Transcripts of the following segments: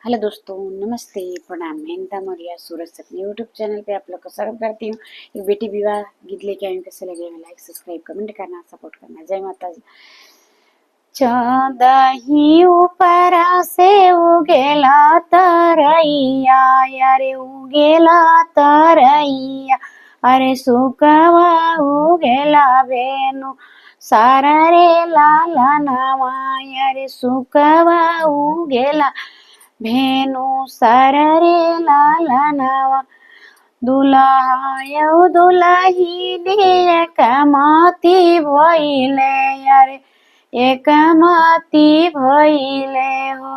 Hello दोस्तों, नमस्ते, प्रणाम। मैं अनिता मौर्य सूरज से अपने यूट्यूब चैनल पे आप लोग का स्वागत करती हूँ। एक बेटी विवाह गीत लेके आई हूँ। कैसे लगे हमें लाइक सब्सक्राइब कमेंट करना, सपोर्ट करना। जय माता दी। चौदही ऊपरा से उगेला तरैया, अरे उगेला तरैया, अरे सुकवा उगेला बेनु सारा रे लाला नवा, अरे सुकवा उगेला भेनु सारा रे लाला नवा। दुलायौ दुलाहीने एकमाती भइले, अरे एकमाती भइले हो।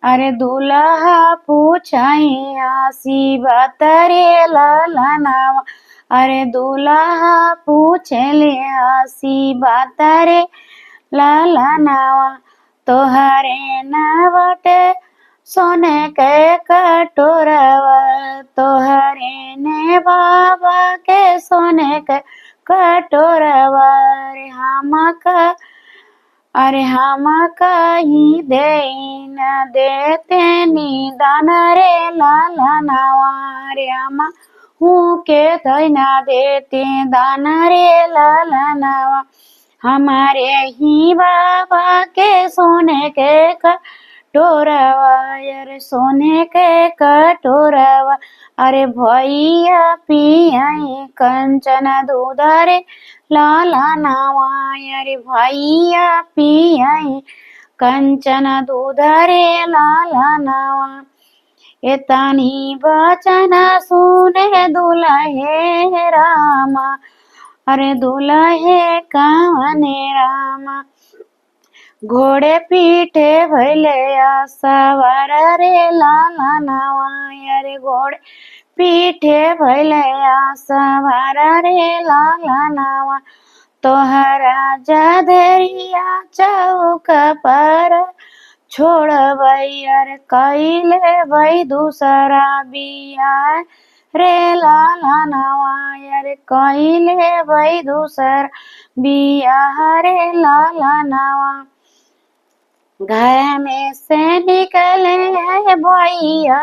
अरे दुल्हा पूछाई आसी बतरे लाला नावा, अरे दुल्हा पूछले आसी बतरे लाला नावा। तोहरे नावटे सोने के कटोरवा, तोहरे ने बाबा के सोने के कटोरवा। अरे हम कहीं दे न देते निदान रे लाला नवा, रे हम हूँ के धैना देते दान रे लाला नवा। हमारे ही बाबा के सोने के कटोरवा, अरे सोने के कटोरवा। अरे भैया पियाई कंचन दूध रे लाला नवा, अरे भैया पियाई कंचन दूध रे लाला नवा। एतानी बचन सुने दुल्हे रामा, अरे दुल्हे कवने रामा। घोड़े पीठे भैले सवार रे लाला नवा, अरे घोड़े पीठे भैले सवार रे लाला नवा। तोहरा जधरिया चौक पर छोड़बै, अरे कैले भाई दूसरा बिया रे लाला नवा, अरे कैले भाई दूसरा बिया रे लाला नवा। घर में से निकले है भैया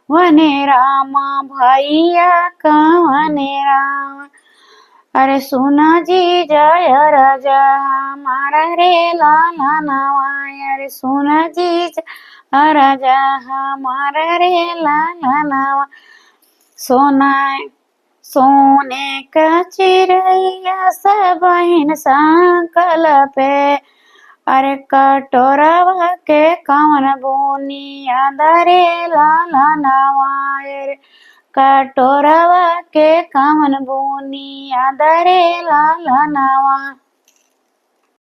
वने रामा, भैया कवने रामा। अरे सुना जी जय राजा हमारा रे लाला नवा, अरे सुना जी जय राजा हमारा रे लाला नवा। सोने का चिड़ैया सब बहन संकल पे, अरे कटोरवा के कवन बुनिया दरे लाला नवा, अरे कटोरवा के कवन बुनिया दरे लाला नवा।